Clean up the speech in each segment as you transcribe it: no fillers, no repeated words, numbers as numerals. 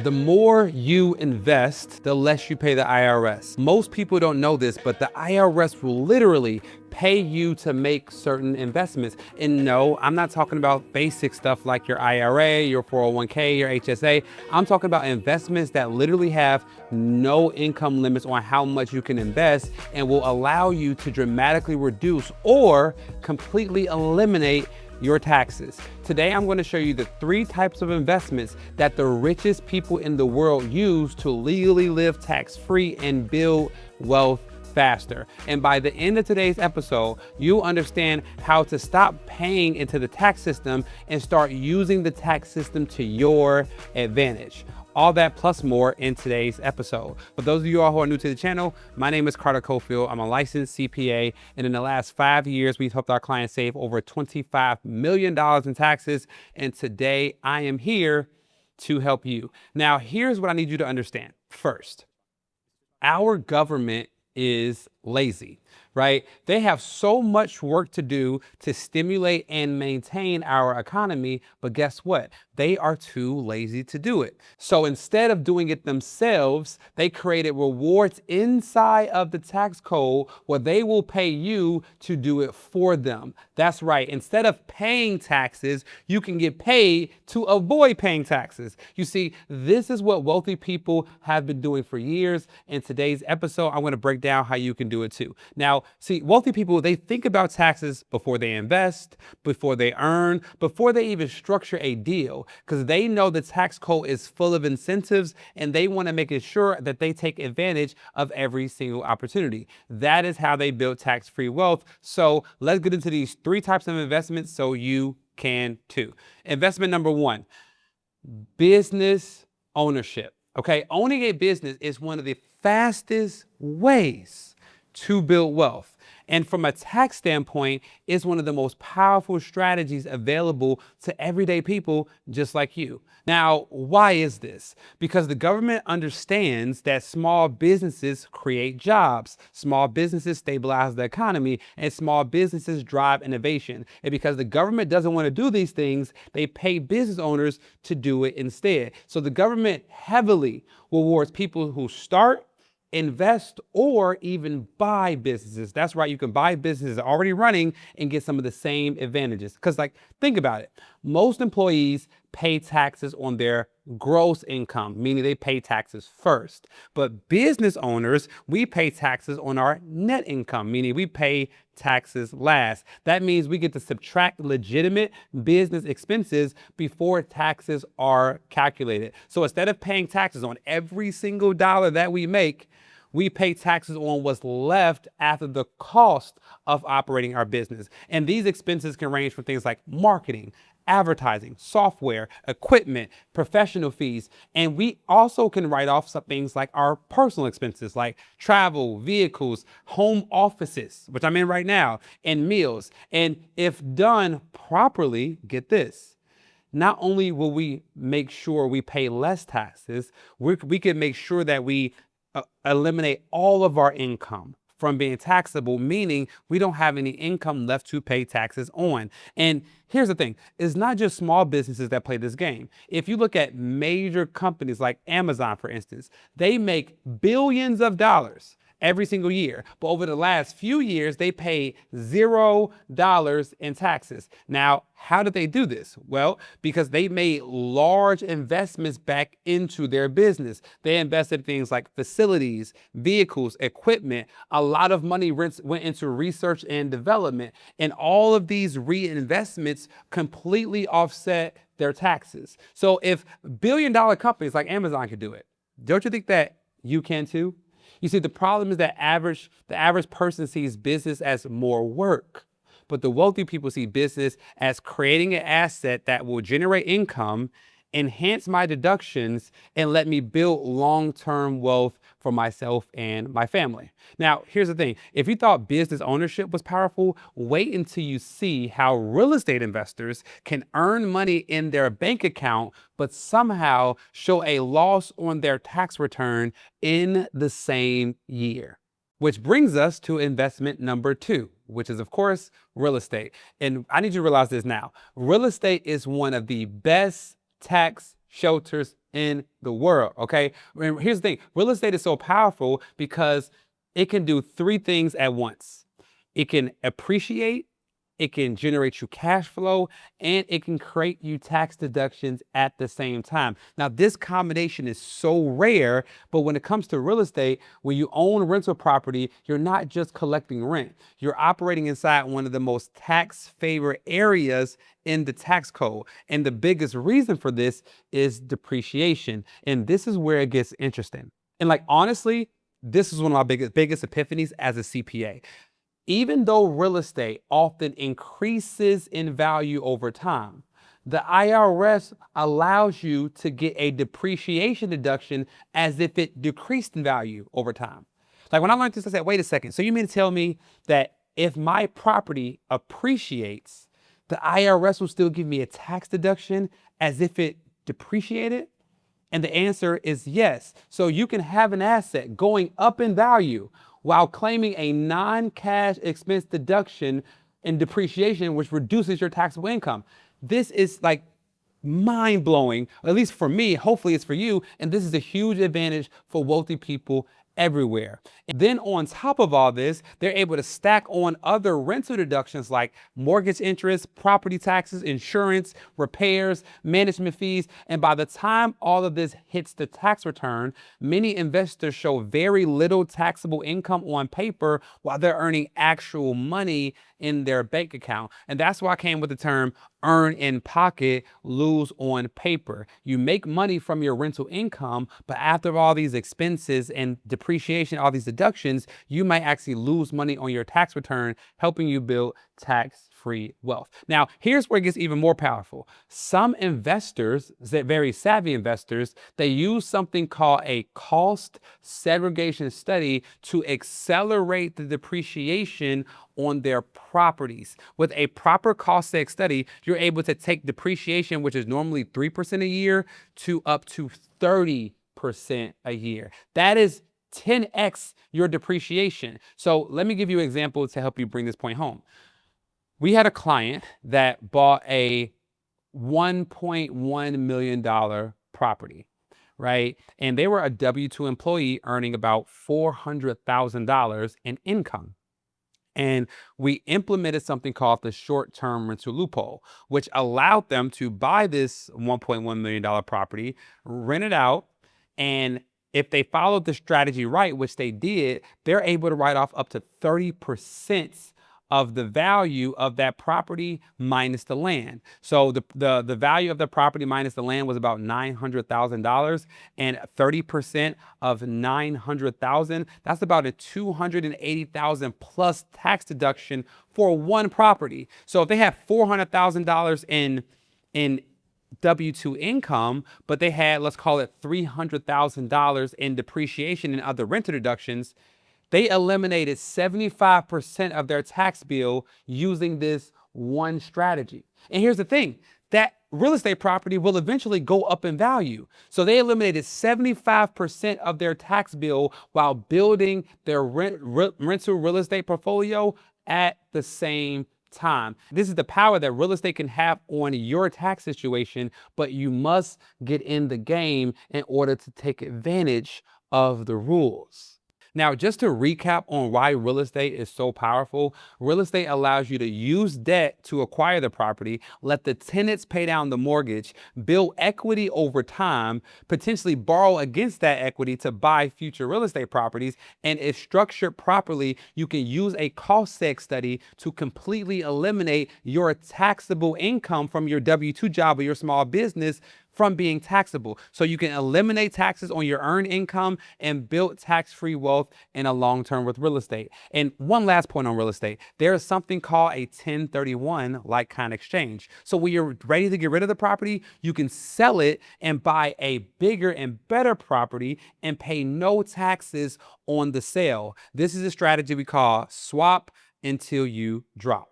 The more you invest, the less you pay the IRS. Most people don't know this, but the IRS will literally pay you to make certain investments. And no, I'm not talking about basic stuff like your IRA, your 401k, your HSA. I'm talking about investments that literally have no income limits on how much you can invest and will allow you to dramatically reduce or completely eliminate your taxes. Today, I'm going to show you the 3 types of investments that the richest people in the world use to legally live tax-free and build wealth faster. And by the end of today's episode, you'll understand how to stop paying into the tax system and start using the tax system to your advantage. All that plus more in today's episode. For those of you all who are new to the channel, my name is Carter Cofield. I'm a licensed CPA, and in the last 5 years, we've helped our clients save over $25 million in taxes. And today I am here to help you. Now, here's what I need you to understand. First, our government is lazy, right? They have so much work to do to stimulate and maintain our economy, but guess what? They are too lazy to do it. So instead of doing it themselves, they created rewards inside of the tax code where they will pay you to do it for them. That's right. Instead of paying taxes, you can get paid to avoid paying taxes. You see, this is what wealthy people have been doing for years. In today's episode, I'm going to break down how you can do it too. Now, see, wealthy people, they think about taxes before they invest, before they earn, before they even structure a deal, because they know the tax code is full of incentives and they want to make it sure that they take advantage of every single opportunity. That is how they build tax-free wealth. So let's get into these 3 types of investments so you can too. Investment number 1, business ownership. Okay, owning a business is one of the fastest ways to build wealth. And from a tax standpoint, it's one of the most powerful strategies available to everyday people just like you. Now, why is this? Because the government understands that small businesses create jobs, small businesses stabilize the economy, and small businesses drive innovation. And because the government doesn't want to do these things, they pay business owners to do it instead. So the government heavily rewards people who start, invest, or even buy businesses. That's right. You can buy businesses already running and get some of the same advantages. Because think about it. Most employees pay taxes on their gross income, meaning they pay taxes first. But business owners, we pay taxes on our net income, meaning we pay taxes last. That means we get to subtract legitimate business expenses before taxes are calculated. So instead of paying taxes on every single dollar that we make, we pay taxes on what's left after the cost of operating our business. And these expenses can range from things like marketing, advertising, software, equipment, professional fees. And we also can write off some things like our personal expenses, like travel, vehicles, home offices, which I'm in right now, and meals. And if done properly, get this, not only will we make sure we pay less taxes, we can make sure that we eliminate all of our income from being taxable, meaning we don't have any income left to pay taxes on. And here's the thing, it's not just small businesses that play this game. If you look at major companies like Amazon, for instance, they make billions of dollars every single year. But over the last few years, they pay $0 in taxes. Now, how did they do this? Well, because they made large investments back into their business. They invested in things like facilities, vehicles, equipment. A lot of money went into research and development. And all of these reinvestments completely offset their taxes. So if billion-dollar companies like Amazon could do it, don't you think that you can too? You see, the problem is that the average person sees business as more work, but the wealthy people see business as creating an asset that will generate income, enhance my deductions, and let me build long-term wealth for myself and my family. Now, here's the thing. If you thought business ownership was powerful, wait until you see how real estate investors can earn money in their bank account, but somehow show a loss on their tax return in the same year. Which brings us to investment number 2, which is, of course, real estate. And I need you to realize this now. Real estate is one of the best tax shelters in the world. Okay. And here's the thing, real estate is so powerful because it can do three things at once. It can appreciate, it can generate you cash flow, and it can create you tax deductions at the same time. Now, this combination is so rare, but when it comes to real estate, when you own rental property, you're not just collecting rent. You're operating inside one of the most tax favored areas in the tax code. And the biggest reason for this is depreciation. And this is where it gets interesting. And like, honestly, this is one of my biggest epiphanies as a CPA. Even though real estate often increases in value over time, the IRS allows you to get a depreciation deduction as if it decreased in value over time. Like when I learned this, I said, wait a second. So you mean to tell me that if my property appreciates, the IRS will still give me a tax deduction as if it depreciated? And the answer is yes. So you can have an asset going up in value while claiming a non-cash expense deduction in depreciation, which reduces your taxable income. This is like mind blowing, at least for me. Hopefully it's for you. And this is a huge advantage for wealthy people everywhere. And then on top of all this, they're able to stack on other rental deductions like mortgage interest, property taxes, insurance, repairs, management fees. And by the time all of this hits the tax return, many investors show very little taxable income on paper while they're earning actual money in their bank account. And that's why I came with the term earn in pocket, lose on paper. You make money from your rental income, but after all these expenses and depreciation, all these deductions, you might actually lose money on your tax return, helping you build tax-free wealth. Now, here's where it gets even more powerful. Some investors, very savvy investors, they use something called a cost segregation study to accelerate the depreciation on their properties. With a proper cost seg study, you're able to take depreciation, which is normally 3% a year, to up to 30% a year. That is 10x your depreciation. So let me give you an example to help you bring this point home. We had a client that bought a $1.1 million property, right? And they were a W-2 employee earning about $400,000 in income. And we implemented something called the short-term rental loophole, which allowed them to buy this $1.1 million property, rent it out, and if they followed the strategy right, which they did, they're able to write off up to 30% of the value of that property minus the land. So the value of the property minus the land was about $900,000, and 30% of $900,000, that's about a $280,000 plus tax deduction for one property. So if they have $400,000 in W-2 income, but they had, let's call it $300,000 in depreciation and other rental deductions, they eliminated 75% of their tax bill using this one strategy. And here's the thing, that real estate property will eventually go up in value. So they eliminated 75% of their tax bill while building their rental real estate portfolio at the same time. This is the power that real estate can have on your tax situation, but you must get in the game in order to take advantage of the rules. Now, just to recap on why real estate is so powerful, real estate allows you to use debt to acquire the property, let the tenants pay down the mortgage, build equity over time, potentially borrow against that equity to buy future real estate properties, and if structured properly, you can use a cost seg study to completely eliminate your taxable income from your W-2 job or your small business from being taxable. So you can eliminate taxes on your earned income and build tax-free wealth in a long term with real estate. And one last point on real estate, there is something called a 1031 like-kind exchange. So when you're ready to get rid of the property, you can sell it and buy a bigger and better property and pay no taxes on the sale. This is a strategy we call swap until you drop.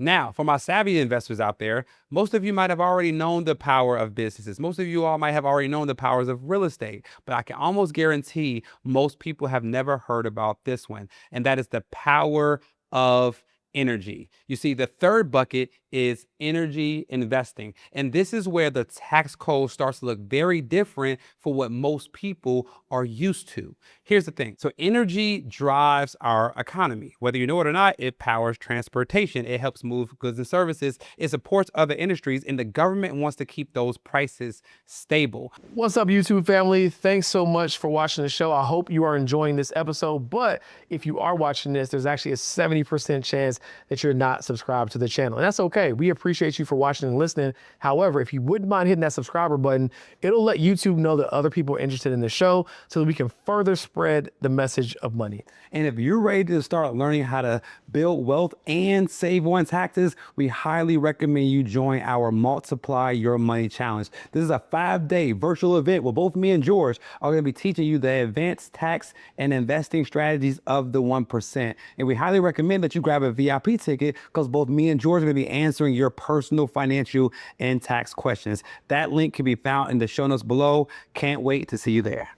Now, for my savvy investors out there, most of you might have already known the power of businesses. Most of you all might have already known the powers of real estate, but I can almost guarantee most people have never heard about this one, and that is the power of energy. You see, the third bucket is energy investing. And this is where the tax code starts to look very different for what most people are used to. Here's the thing. So energy drives our economy. Whether you know it or not, it powers transportation. It helps move goods and services. It supports other industries, and the government wants to keep those prices stable. What's up, YouTube family? Thanks so much for watching the show. I hope you are enjoying this episode, but if you are watching this, there's actually a 70% chance that you're not subscribed to the channel. And that's okay. We appreciate you for watching and listening. However, if you wouldn't mind hitting that subscriber button, it'll let YouTube know that other people are interested in the show so that we can further spread the message of money. And if you're ready to start learning how to build wealth and save on taxes, we highly recommend you join our Multiply Your Money Challenge. This is a 5-day virtual event where both me and George are going to be teaching you the advanced tax and investing strategies of the 1%. And we highly recommend that you grab a VIP ticket because both me and George are going to be answering your personal financial and tax questions. That link can be found in the show notes below. Can't wait to see you there.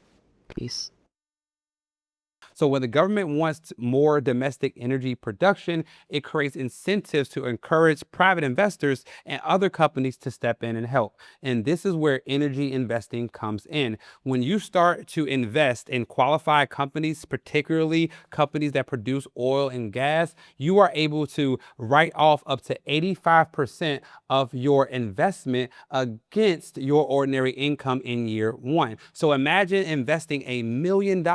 Peace. So when the government wants more domestic energy production, it creates incentives to encourage private investors and other companies to step in and help. And this is where energy investing comes in. When you start to invest in qualified companies, particularly companies that produce oil and gas, you are able to write off up to 85% of your investment against your ordinary income in year one. So imagine investing $1 million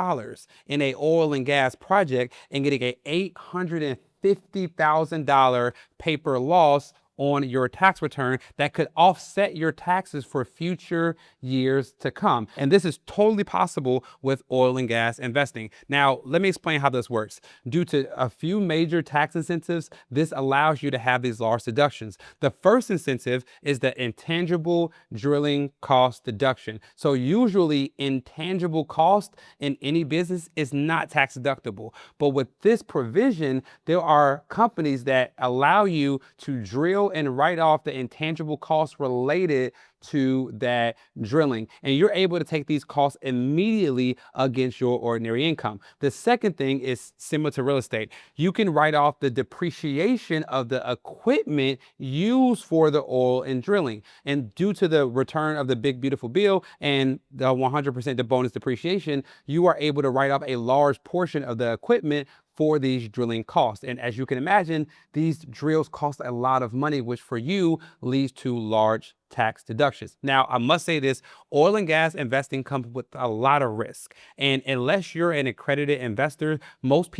in a oil and gas project and getting a $850,000 paper loss on your tax return that could offset your taxes for future years to come. And this is totally possible with oil and gas investing. Now, let me explain how this works. Due to a few major tax incentives, this allows you to have these large deductions. The first incentive is the intangible drilling cost deduction. So usually intangible cost in any business is not tax deductible. But with this provision, there are companies that allow you to drill and write off the intangible costs related to that drilling. And you're able to take these costs immediately against your ordinary income. The second thing is similar to real estate. You can write off the depreciation of the equipment used for the oil and drilling. And due to the return of the big, beautiful bill and the 100% the bonus depreciation, you are able to write off a large portion of the equipment for these drilling costs. And as you can imagine, these drills cost a lot of money, which for you leads to large tax deductions. Now, I must say this, oil and gas investing comes with a lot of risk. And unless you're an accredited investor, most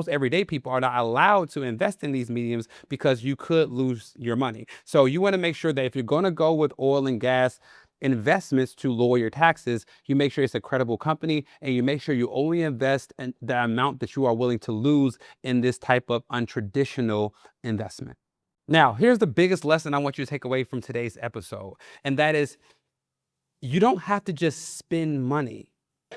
everyday people are not allowed to invest in these mediums because you could lose your money. So you want to make sure that if you're going to go with oil and gas investments to lower your taxes, you make sure it's a credible company and you make sure you only invest in the amount that you are willing to lose in this type of untraditional investment. Now, here's the biggest lesson I want you to take away from today's episode, and that is you don't have to just spend money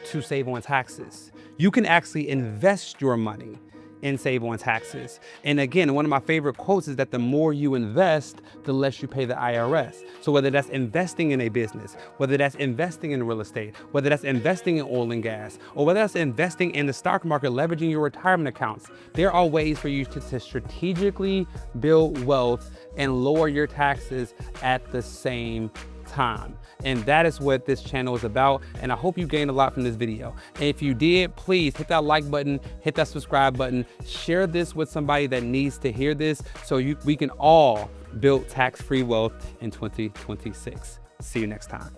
to save on taxes. You can actually invest your money and save on taxes. And again, one of my favorite quotes is that the more you invest, the less you pay the IRS. So whether that's investing in a business, whether that's investing in real estate, whether that's investing in oil and gas, or whether that's investing in the stock market, leveraging your retirement accounts, there are ways for you to strategically build wealth and lower your taxes at the same time. And that is what this channel is about. And I hope you gained a lot from this video. And if you did, please hit that like button, hit that subscribe button, share this with somebody that needs to hear this so we can all build tax-free wealth in 2026. See you next time.